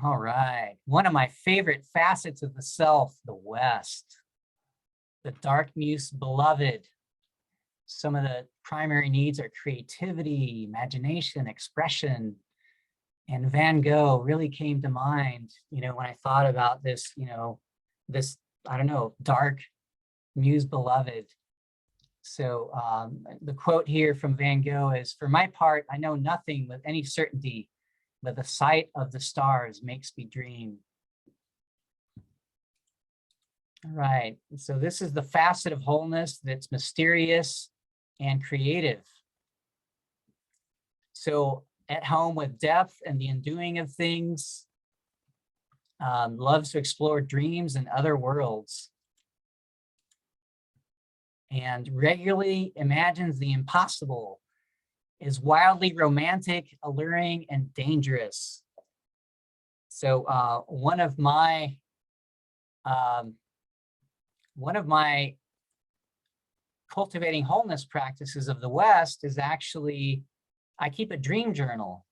All right. One of my favorite facets of the self, the West, the dark muse beloved. Some of the primary needs are creativity, imagination, expression. And Van Gogh really came to mind, when I thought about this, this, I don't know, dark muse beloved. So the quote here from Van Gogh is, "For my part, I know nothing with any certainty, but the sight of the stars makes me dream." All right, so this is the facet of wholeness that's mysterious and creative. So at home with depth and the undoing of things, loves to explore dreams and other worlds, and regularly imagines the impossible, is wildly romantic, alluring, and dangerous. So one of my cultivating wholeness practices of the West is actually, I keep a dream journal.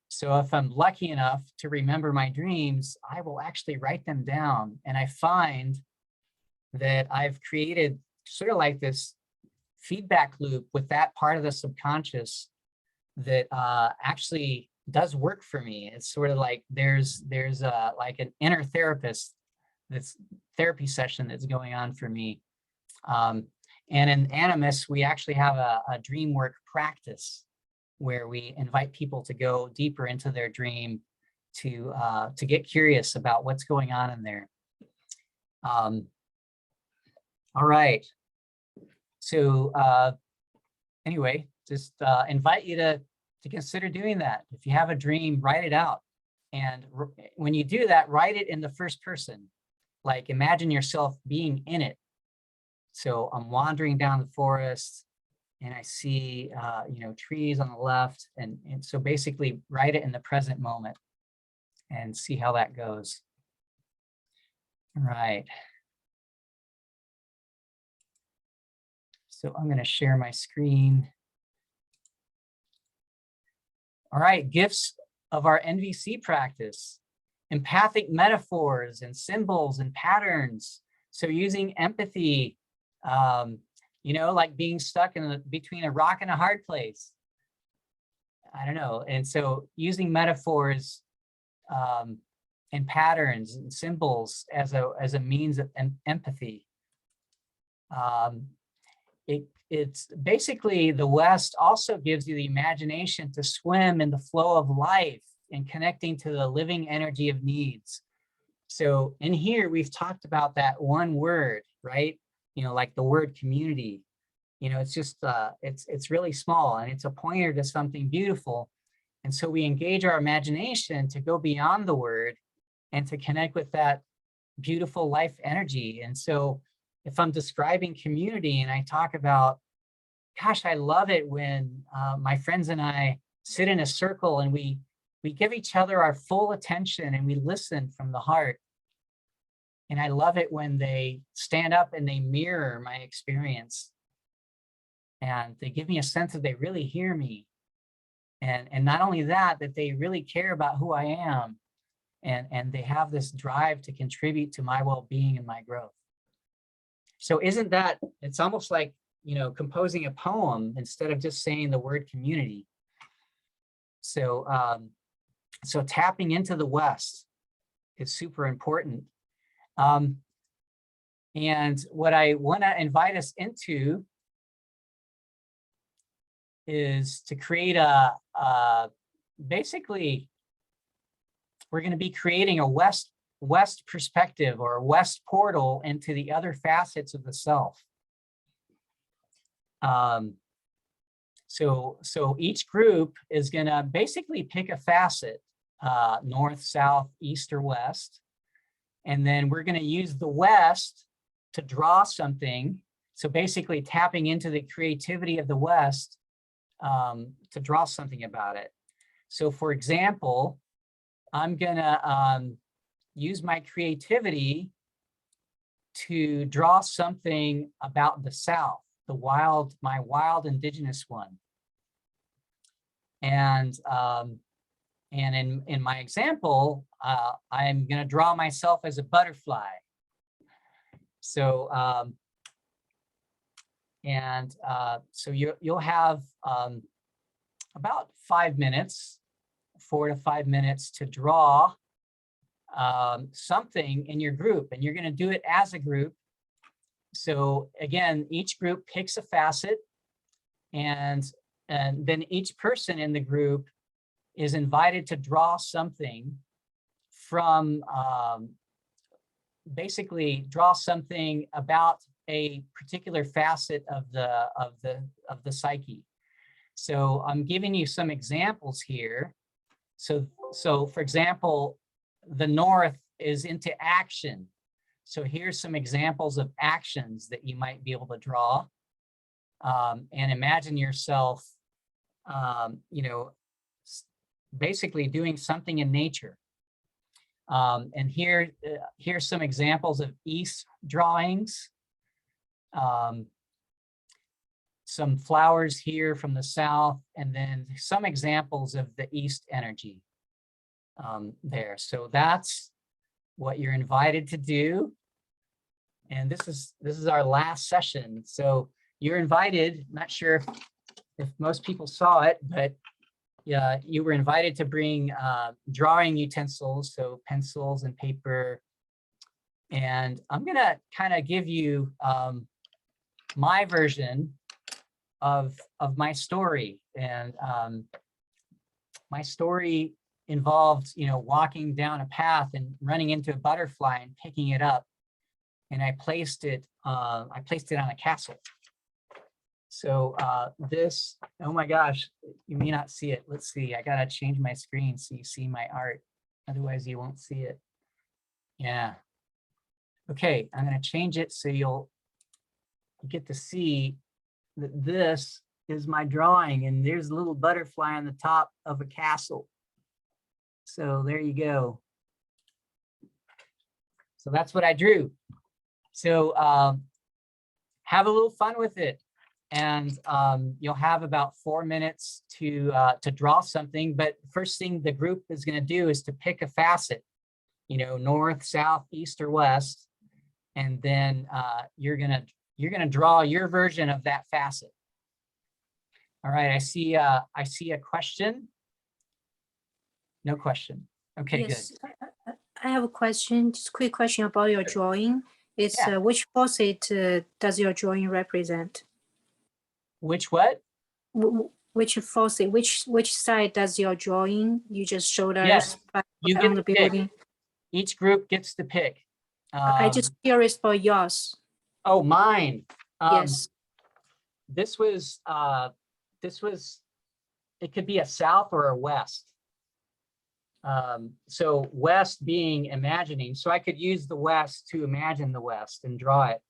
So if I'm lucky enough to remember my dreams, I will actually write them down. And I find that I've created sort of like this feedback loop with that part of the subconscious that actually does work for me. It's sort of like there's like an inner therapist, this therapy session that's going on for me. And in Animus, we actually have a dream work practice where we invite people to go deeper into their dream to get curious about what's going on in there. All right. So anyway, just invite you to consider doing that. If you have a dream, write it out. And when you do that, write it in the first person. Like imagine yourself being in it. So I'm wandering down the forest and I see, trees on the left. And so basically write it in the present moment and see how that goes. All right. So I'm going to share my screen. All right, gifts of our NVC practice, empathic metaphors and symbols and patterns. So using empathy, like being stuck between a rock and a hard place. I don't know. And so using metaphors and patterns and symbols as a means of empathy. It's basically, the West also gives you the imagination to swim in the flow of life and connecting to the living energy of needs. So in here, we've talked about that one word, right? Like the word community. It's just, it's really small and it's a pointer to something beautiful. And so we engage our imagination to go beyond the word and to connect with that beautiful life energy. And so if I'm describing community and I talk about, gosh, I love it when my friends and I sit in a circle and we give each other our full attention and we listen from the heart. And I love it when they stand up and they mirror my experience. And they give me a sense that they really hear me. And not only that, that they really care about who I am. And they have this drive to contribute to my well-being and my growth. So isn't that, it's almost like, composing a poem instead of just saying the word community. So, so tapping into the West is super important. And what I want to invite us into is to create basically, we're going to be creating a West perspective or a West portal into the other facets of the self. So each group is going to basically pick a facet, north, south, east, or west. And then we're going to use the West to draw something. So basically tapping into the creativity of the West to draw something about it. So for example, I'm going to use my creativity to draw something about the South, my wild indigenous one. And And in my example, I'm going to draw myself as a butterfly. So, so you'll have about 5 minutes, 4 to 5 minutes to draw something in your group, and you're going to do it as a group. So again, each group picks a facet, and then each person in the group is invited to draw something from, basically draw something about a particular facet of the psyche. So I'm giving you some examples here. So for example, the North is into action. So here's some examples of actions that you might be able to draw, and imagine yourself, you know, basically doing something in nature. And here's some examples of East drawings. Some flowers here from the South, and then some examples of the East energy there. So that's what you're invited to do. And this is our last session. So you're invited, not sure if most people saw it, but yeah, you were invited to bring drawing utensils, so pencils and paper. And I'm gonna kind of give you my version of my story. And my story involved, you know, walking down a path and running into a butterfly and picking it up. And I placed it on a castle. So this, oh my gosh, you may not see it. Let's see, I gotta change my screen so you see my art. Otherwise you won't see it. Yeah. Okay, I'm gonna change it so you'll get to see that this is my drawing, and there's a little butterfly on the top of a castle. So there you go. So that's what I drew. So have a little fun with it. And you'll have about 4 minutes to draw something. But first thing the group is going to do is to pick a facet, you know, north, south, east, or west, and then you're gonna draw your version of that facet. All right, I see a question. No question. Okay, yes. Good. I have a question, just a quick question about your drawing. It's yeah. Which facet does your drawing represent? Which what? Which facet? Which side does your drawing? You just showed us. Yes, you get on the building. Pick. Each group gets to pick. I just curious about yours. Oh, mine. Yes. This was. It could be a south or a west. So west being imagining. So I could use the west to imagine the west and draw it.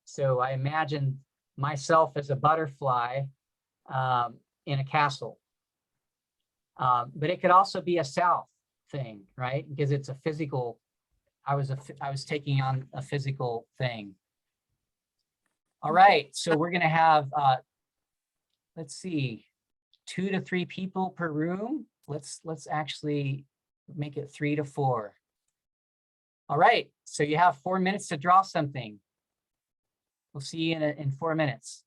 So I imagined myself as a butterfly in a castle. But it could also be a south thing, right? Because it's a physical, I was taking on a physical thing. All right, so we're gonna have, let's see, 2 to 3 people per room. Let's actually make it 3 to 4. All right, so you have 4 minutes to draw something. We'll see you in 4 minutes.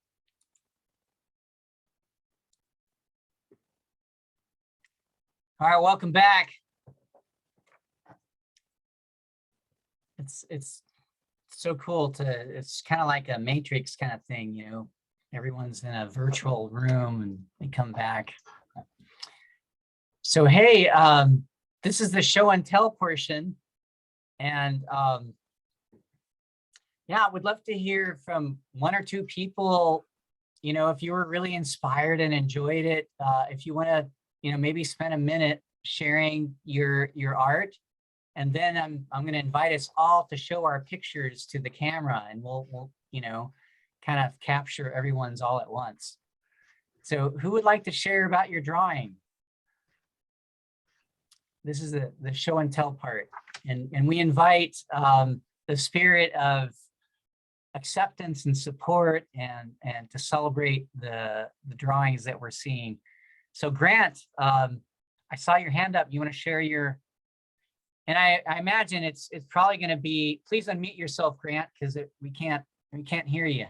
All right, welcome back. It's so cool it's kind of like a Matrix kind of thing, you know, everyone's in a virtual room and they come back. So, hey, this is the show and tell portion. And yeah, I would love to hear from 1 or 2 people, you know, if you were really inspired and enjoyed it, if you want to, you know, maybe spend a minute sharing your art. And then I'm going to invite us all to show our pictures to the camera, and we'll you know, kind of capture everyone's all at once. So who would like to share about your drawing? This is the show and tell part. And we invite the spirit of acceptance and support and to celebrate the drawings that we're seeing. So Grant, I saw your hand up. You want to share your, and I imagine it's probably going to be, please unmute yourself, Grant, because we can't hear you.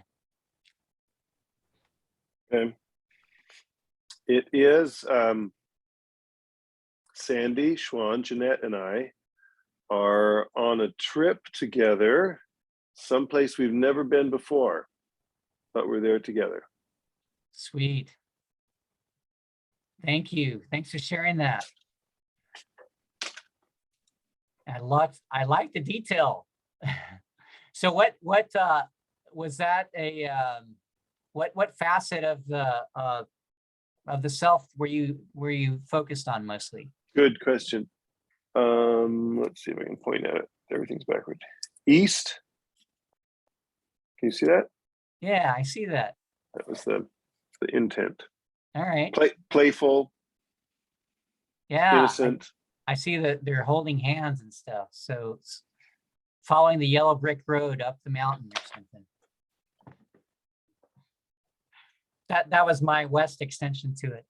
Okay. It is Sandy, Schwan, Jeanette, and I are on a trip together, someplace we've never been before, but we're there together. Sweet. Thank you. Thanks for sharing that. I like the detail. So what was that what facet of the self were you focused on mostly? Good question. Let's see if I can point at it. Everything's backward. East. Can you see that? Yeah, I see that. That was the intent. All right. Playful. Yeah. Innocent. I see that they're holding hands and stuff. So it's following the yellow brick road up the mountain or something. That was my west extension to it.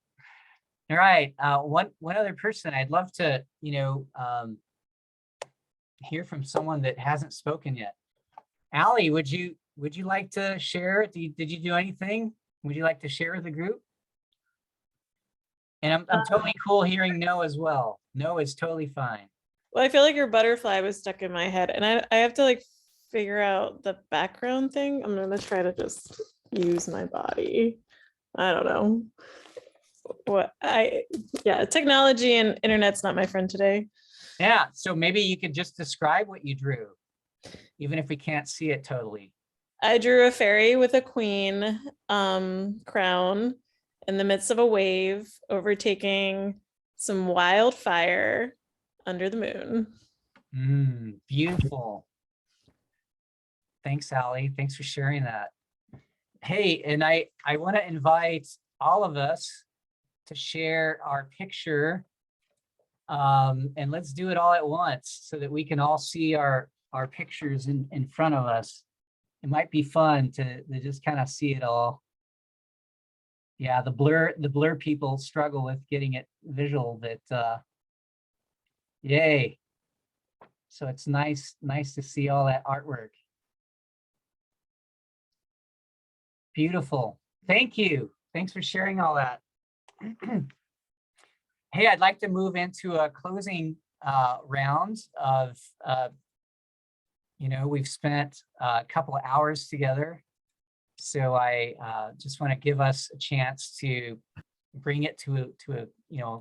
All right. One other person I'd love to, hear from someone that hasn't spoken yet. Allie, would you like to share? Did you do anything? Would you like to share with the group? And I'm totally cool hearing no as well. No is totally fine. Well, I feel like your butterfly was stuck in my head, and I have to like figure out the background thing. I'm gonna try to just use my body. I don't know. Technology and internet's not my friend today. Yeah, so maybe you could just describe what you drew, even if we can't see it totally. I drew a fairy with a queen crown in the midst of a wave, overtaking some wildfire under the moon. Beautiful. Thanks, Allie. Thanks for sharing that. Hey, and I want to invite all of us to share our picture. And let's do it all at once so that we can all see our pictures in front of us. It might be fun to just kind of see it all. Yeah, the blur people struggle with getting it visual, but yay. So it's nice to see all that artwork. Beautiful. Thank you. Thanks for sharing all that. Hey, I'd like to move into a closing round of, we've spent a couple of hours together. So I just want to give us a chance to bring it to a